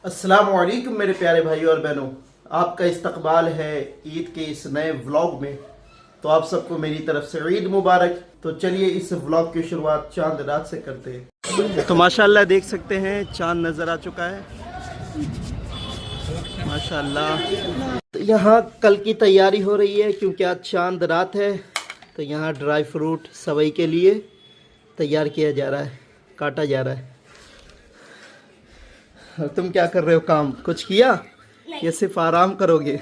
अस्सलाम वालेकुम मेरे प्यारे भाइयों और बहनों, आपका इस्तकबाल है ईद के इस नए व्लॉग में। तो आप सबको मेरी तरफ से ईद मुबारक। तो चलिए इस व्लॉग की शुरुआत चांद रात से करते हैं। तो माशाल्लाह देख सकते हैं चांद नज़र आ चुका है माशाल्लाह। तो यहाँ कल की तैयारी हो रही है क्योंकि आज चांद रात है। तो यहाँ ड्राई फ्रूट सवई के लिए तैयार किया जा रहा है, काटा जा रहा है। और तुम क्या कर रहे हो? काम कुछ किया या सिर्फ आराम करोगे?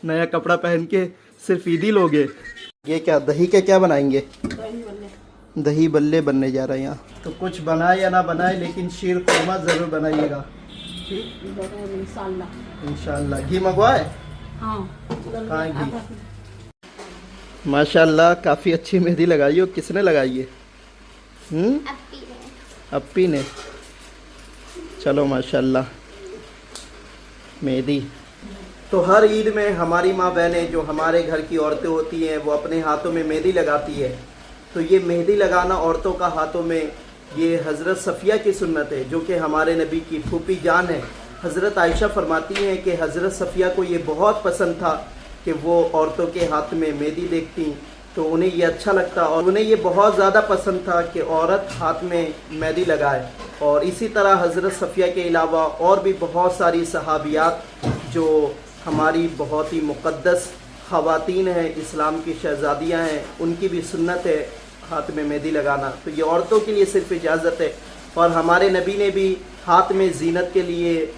नया कपड़ा पहन के सिर्फ ईद ही लोगे? ये क्या दही के क्या बनाएंगे? दही बल्ले बनने जा रहे हैं यहाँ। तो कुछ बनाए या ना बनाए लेकिन शीर खुरमा ज़रूर बनाइएगा। इंशाल्लाह। घी मंगवाए? कहाँ घी? माशाल्लाह काफ़ी अच्छी मेहंदी लगाई हो। किसने लगाई है? अप्पी ने। चलो माशाल्लाह मेहंदी। तो हर ईद में हमारी माँ बहनें जो हमारे घर की औरतें होती हैं वो अपने हाथों में मेहंदी लगाती है। तो ये मेहंदी लगाना औरतों का हाथों में ये हज़रत सफ़िया की सुन्नत है जो कि हमारे नबी की फूफी जान है। हज़रत आयशा फरमाती हैं कि हज़रत सफ़िया को ये बहुत पसंद था कि वो औरतों के हाथ में मेहंदी देखती तो उन्हें ये अच्छा लगता और उन्हें ये बहुत ज़्यादा पसंद था कि औरत हाथ में मेहंदी लगाए। और इसी तरह हज़रत सफ़िया के अलावा और भी बहुत सारी सहाबियात जो हमारी बहुत ही मुक़द्दस ख़वातीन हैं, इस्लाम की शहज़ादियाँ हैं, उनकी भी सुन्नत है हाथ में मेहंदी लगाना। तो ये औरतों के लिए सिर्फ इजाज़त है। और हमारे नबी ने भी हाथ में ज़ीनत के लिए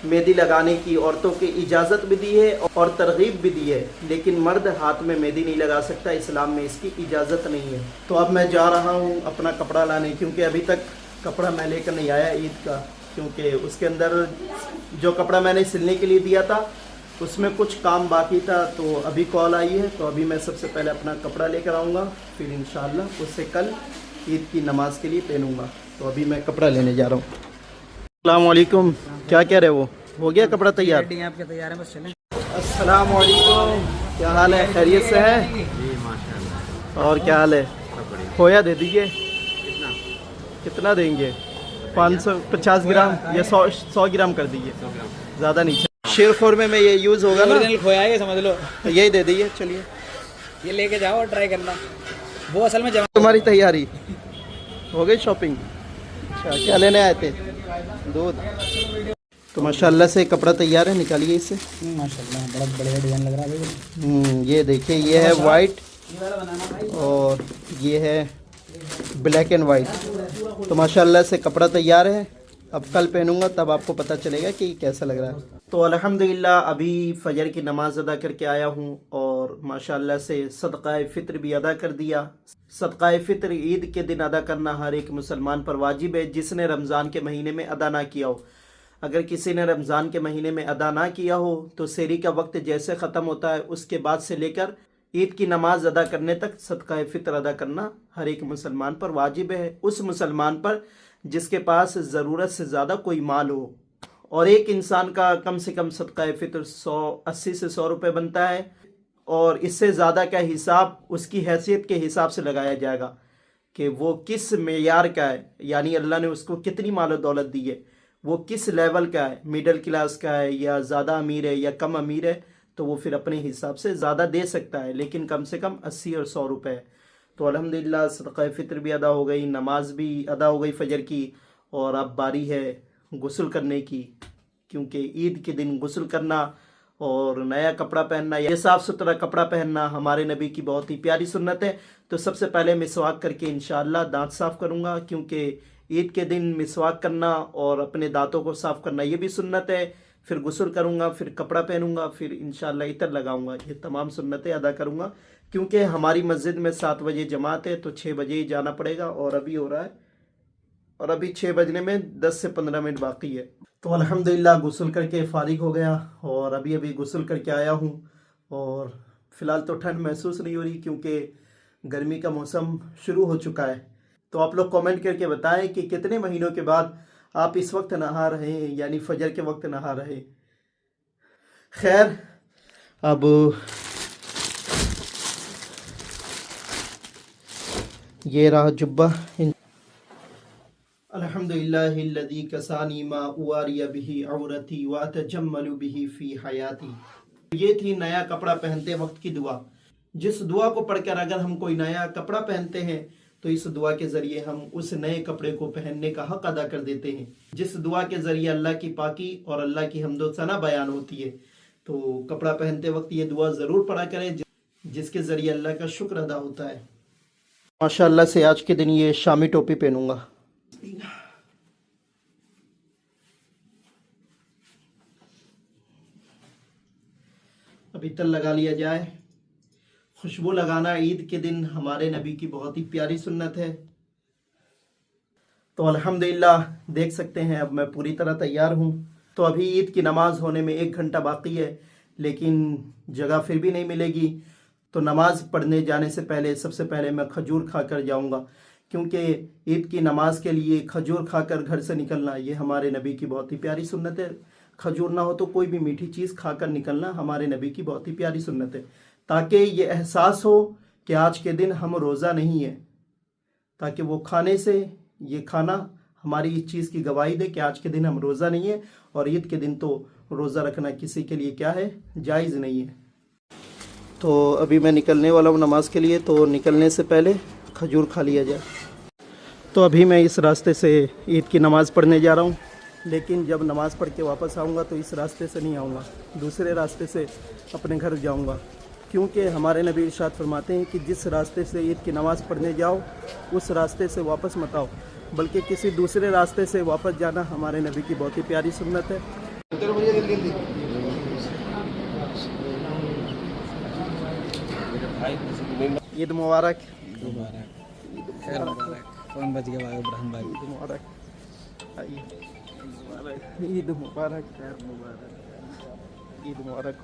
मेहंदी लगाने की औरतों की इजाज़त भी दी है और तरगीब भी दी है, लेकिन मर्द हाथ में मेहंदी नहीं लगा सकता, इस्लाम में इसकी इजाज़त नहीं है। तो अब मैं जा रहा हूँ अपना कपड़ा लाने क्योंकि अभी तक कपड़ा मैं लेकर नहीं आया ईद का, क्योंकि उसके अंदर जो कपड़ा मैंने सिलने के लिए दिया था उसमें कुछ काम बाकी था। तो अभी कॉल आई है तो अभी मैं सबसे पहले अपना कपड़ा लेकर आऊँगा, फिर इंशाल्लाह उससे कल ईद की नमाज़ के लिए पहनूँगा। तो अभी मैं कपड़ा लेने जा रहा हूँ। अस्सलाम वालेकुम। क्या कह रहे हो गया कपड़ा तैयार? आपके तैयार है, बस चलें। अस्सलाम वालेकुम। क्या हाल है? खैरियत से है? जी माशाल्लाह। और क्या हाल है? खोया दे दीजिए। कितना देंगे? 550 ग्राम या 100 ग्राम कर दीजिए, ज़्यादा नहीं। शीर खुरमे में ये यूज़ होगा ना? ओरिजिनल खोया है ये, समझ लो। तो यही दे दीजिए। चलिए ये लेके जाओ और ट्राई करना। वो असल में जमा। तुम्हारी तैयारी हो गई शॉपिंग? अच्छा क्या लेने आए थे? दूध। तो माशाल्लाह से कपड़ा तैयार है, निकालिए इसे। माशाल्लाह बड़ा बढ़िया डिज़ाइन लग रहा है। ये देखिए, ये है वाइट और ये है ब्लैक एंड वाइट। तो माशाल्लाह से कपड़ा तैयार है, अब कल पहनूंगा तब आपको पता चलेगा कि कैसा लग रहा है। तो अल्हम्दुलिल्लाह अभी फ़जर की नमाज़ अदा करके आया हूँ और माशाल्लाह से सदक़ाए फ़ित्र भी अदा कर दिया। सदक़ाए फ़ित्र ईद के दिन अदा करना हर एक मुसलमान पर वाजिब है जिसने रमज़ान के महीने में अदा ना किया हो। अगर किसी ने रमज़ान के महीने में अदा ना किया हो तो सेहरी का वक्त जैसे ख़त्म होता है उसके बाद से लेकर ईद की नमाज अदा करने तक सदक़ाए फ़ित्र अदा करना हर एक मुसलमान पर वाजिब है। उस मुसलमान पर जिसके पास ज़रूरत से ज़्यादा कोई माल हो। और एक इंसान का कम से कम सदक़ाए फ़ित्र 80 से 100 रुपये बनता है और इससे ज़्यादा का हिसाब उसकी हैसियत के हिसाब से लगाया जाएगा कि वो किस मेयार का है, यानी अल्लाह ने उसको कितनी माल दौलत दी है, वो किस लेवल का है, मिडिल क्लास का है या ज़्यादा अमीर है या कम अमीर है। तो वो फिर अपने हिसाब से ज़्यादा दे सकता है, लेकिन कम से कम 80 और 100 रुपये। तो अल्हम्दुलिल्लाह सदक़ाए फ़ित्र भी अदा हो गई, नमाज भी अदा हो गई फ़जर की। और अब बारी है गुस्ल करने की, क्योंकि ईद के दिन गुस्ल करना और नया कपड़ा पहनना, ये साफ़ सुथरा कपड़ा पहनना हमारे नबी की बहुत ही प्यारी सुन्नत है। तो सबसे पहले मिसवाक करके इंशाअल्लाह दांत साफ़ करूँगा, क्योंकि ईद के दिन मिसवाक करना और अपने दांतों को साफ़ करना ये भी सुन्नत है। फिर गुस्ल करूँगा, फिर कपड़ा पहनूँगा, फिर इंशाअल्लाह इतर लगाऊँगा। ये तमाम सुन्नतें अदा करूँगा क्योंकि हमारी मस्जिद में 7 बजे जमात है तो 6 बजे ही जाना पड़ेगा। और अभी हो रहा है और अभी 6 बजने में 10 से 15 मिनट बाकी है। तो अल्हम्दुलिल्लाह गुस्ल करके फ़ारिग हो गया और अभी अभी गुस्ल करके आया हूँ। और फ़िलहाल तो ठंड महसूस नहीं हो रही क्योंकि गर्मी का मौसम शुरू हो चुका है। तो आप लोग कमेंट करके बताएं कि कितने महीनों के बाद आप इस वक्त नहा रहे हैं, यानी फ़जर के वक्त नहा रहे हैं। खैर, अब ये रहा जुब्बा। अल्हम्दुलिल्लाहिल्लज़ी कसानी मा उवारिया बिही औरती व अतजम्मलु बिही फ़ी हयाती। ये थी नया कपड़ा पहनते वक्त की दुआ। जिस दुआ को पढ़कर अगर हम कोई नया कपड़ा पहनते हैं तो इस दुआ के ज़रिए हम उस नए कपड़े को पहनने का हक अदा कर देते हैं। जिस दुआ के ज़रिए अल्लाह की पाकी और अल्लाह की हम्दो सना बयान होती है। तो कपड़ा पहनते वक्त ये दुआ ज़रूर पढ़ा करें जिसके ज़रिए अल्लाह का शुक्र अदा होता है। माशाअल्लाह से आज के दिन ये शामी टोपी पहनूंगा। अब इतर लगा लिया जाए। खुशबू लगाना ईद के दिन हमारे नबी की बहुत ही प्यारी सुन्नत है। तो अल्हम्दुलिल्लाह देख सकते हैं अब मैं पूरी तरह तैयार हूँ। तो अभी ईद की नमाज़ होने में 1 घंटा बाकी है, लेकिन जगह फिर भी नहीं मिलेगी। तो नमाज़ पढ़ने जाने से पहले सबसे पहले मैं खजूर खाकर जाऊँगा, क्योंकि ईद की नमाज़ के लिए खजूर खाकर घर से निकलना ये हमारे नबी की बहुत ही प्यारी सुन्नत है। खजूर ना हो तो कोई भी मीठी चीज़ खाकर निकलना हमारे नबी की बहुत ही प्यारी सुन्नत है, ताकि ये एहसास हो कि आज के दिन हम रोज़ा नहीं है, ताकि वो खाने से ये खाना हमारी इस चीज़ की गवाही दे कि आज के दिन हम रोज़ा नहीं है। और ईद के दिन तो रोज़ा रखना किसी के लिए क्या है, जायज़ नहीं है। तो अभी मैं निकलने वाला हूँ नमाज़ के लिए, तो निकलने से पहले खजूर खा लिया जाए। तो अभी मैं इस रास्ते से ईद की नमाज़ पढ़ने जा रहा हूँ, लेकिन जब नमाज़ पढ़ के वापस आऊँगा तो इस रास्ते से नहीं आऊँगा, दूसरे रास्ते से अपने घर जाऊँगा। क्योंकि हमारे नबी इरशाद फरमाते हैं कि जिस रास्ते से ईद की नमाज़ पढ़ने जाओ उस रास्ते से वापस मत आओ, बल्कि किसी दूसरे रास्ते से वापस जाना हमारे नबी की बहुत ही प्यारी सुन्नत है। ईद मुबारक। खैर मुबारक। कौन बच गया भाई इब्राहिम भाई? ईद मुबारक। ईद मुबारक। खैर मुबारक। ईद मुबारक।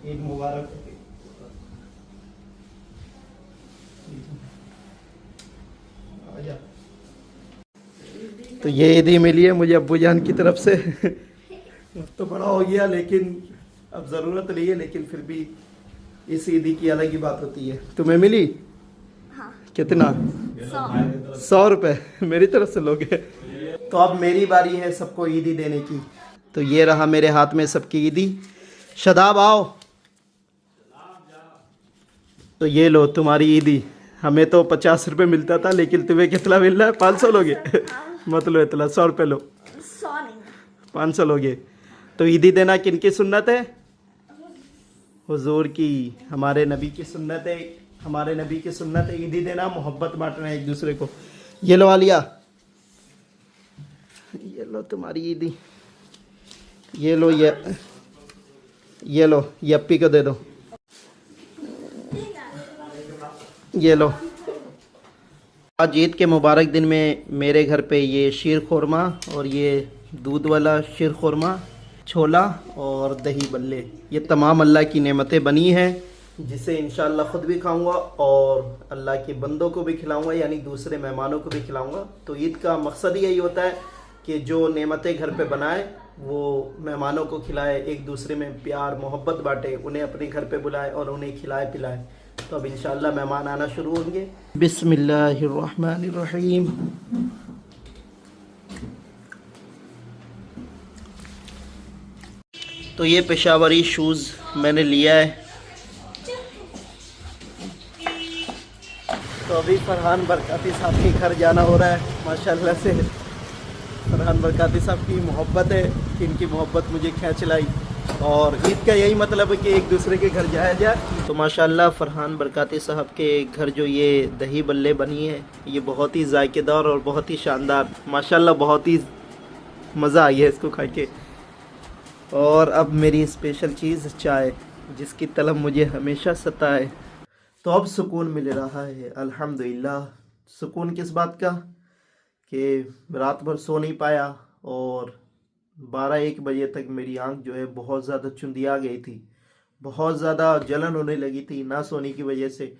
ईद मुबारक। तो ये ईदी मिली है मुझे अब्बू जान की तरफ से। तो बड़ा हो गया, लेकिन अब ज़रूरत नहीं है, लेकिन फिर भी इस ईदी की अलग ही बात होती है। तुम्हें मिली? हाँ। कितना? 100 रुपये मेरी तरफ से लोगे। तो अब मेरी बारी है सबको ईदी देने की। तो ये रहा मेरे हाथ में सबकी ईदी। शदाब आओ। तो ये लो तुम्हारी ईदी। हमें तो 50 रुपये मिलता था, लेकिन तुम्हें कितना मिल रहा है? 500 लोगे? मत लो इतना, 100 रुपये लो। 100 नहीं, 500 लोगे। तो ईदी देना किनकी सुन्नत है? हुजूर की, हमारे नबी की सुन्नत है। हमारे नबी की सुन्नत है ईदी देना, मोहब्बत बांटना एक दूसरे को। ये लो आलिया, ये लो तुम्हारी ईदी। ये लो, ये लो, ये अप्पी को दे दो। ये लो। आज ईद के मुबारक दिन में मेरे घर पे ये शीर खुरमा और ये दूध वाला शीर खुरमा, छोला और दही बल्ले, ये तमाम अल्लाह की नेमतें बनी हैं, जिसे इंशाअल्लाह ख़ुद भी खाऊंगा और अल्लाह के बंदों को भी खिलाऊंगा, यानी दूसरे मेहमानों को भी खिलाऊंगा। तो ईद का मकसद यही होता है कि जो नेमतें घर पे बनाए वो मेहमानों को खिलाए, एक दूसरे में प्यार मोहब्बत बांटे, उन्हें अपने घर पे बुलाए और उन्हें खिलाए पिलाए। तो अब इंशाअल्लाह मेहमान आना शुरू होंगे। बिस्मिल्लाहिर्रहमानिर्रहीम। तो ये पेशावरी शूज़ मैंने लिया है। तो अभी फरहान बरकाती साहब के घर जाना हो रहा है। माशाल्लाह से फरहान बरकाती साहब की मोहब्बत है कि इनकी मोहब्बत मुझे खींच लाई, और ईद का यही मतलब है कि एक दूसरे के घर जाया जाए। तो माशाल्लाह फरहान बरकाती साहब के घर जो ये दही बल्ले बनी है, ये बहुत ही जायकेदार और बहुत ही शानदार, माशाल्लाह बहुत ही मज़ा आई है इसको खा के। और अब मेरी स्पेशल चीज़ चाय, जिसकी तलब मुझे हमेशा सताए। तो अब सुकून मिल रहा है अल्हम्दुलिल्लाह। सुकून किस बात का कि रात भर सो नहीं पाया और 12-1 बजे तक मेरी आंख जो है बहुत ज़्यादा चुंदिया गई थी, बहुत ज़्यादा जलन होने लगी थी ना सोने की वजह से।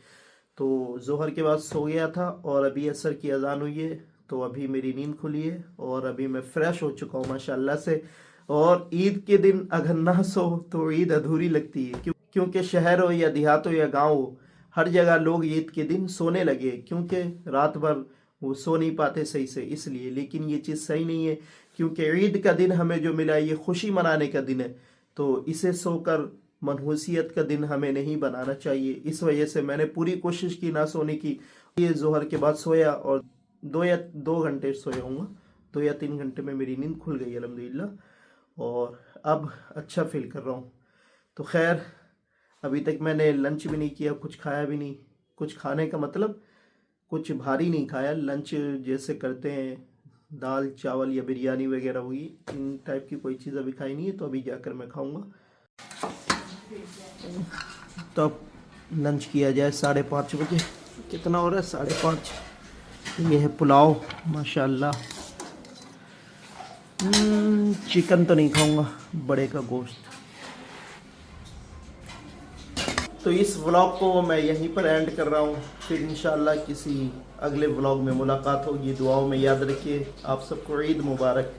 तो ज़ोहर के बाद सो गया था और अभी असर की अज़ान हुई है, तो अभी मेरी नींद खुली है और अभी मैं फ़्रेश हो चुका हूँ माशाल्लाह से। और ईद के दिन अगर ना सो तो ईद अधूरी लगती है, क्योंकि शहर हो या देहात हो या गाँव हो, हर जगह लोग ईद के दिन सोने लगे, क्योंकि रात भर वो सो नहीं पाते सही से इसलिए। लेकिन ये चीज़ सही नहीं है, क्योंकि ईद का दिन हमें जो मिला ये खुशी मनाने का दिन है, तो इसे सोकर मनहूसियत का दिन हमें नहीं बनाना चाहिए। इस वजह से मैंने पूरी कोशिश की ना सोने की। ये जोहर के बाद सोया और 2 घंटे सोया हूँ, 2 या 3 घंटे में मेरी नींद खुल गई अल्हम्दुलिल्लाह, और अब अच्छा फील कर रहा हूँ। तो खैर अभी तक मैंने लंच भी नहीं किया, कुछ खाया भी नहीं। कुछ खाने का मतलब कुछ भारी नहीं खाया, लंच जैसे करते हैं दाल चावल या बिरयानी वगैरह हुई, इन टाइप की कोई चीज़ अभी खाई नहीं है। तो अभी जाकर मैं खाऊंगा। तो अब लंच किया जाए 5:30 बजे। कितना हो रहा है? 5:30। ये है पुलाव माशाल्लाह। चिकन तो नहीं खाऊंगा, बड़े का गोश्त। तो इस व्लॉग को मैं यहीं पर एंड कर रहा हूँ। फिर इंशाल्लाह किसी अगले व्लॉग में मुलाकात होगी। दुआओं में याद रखिए। आप सबको ईद मुबारक।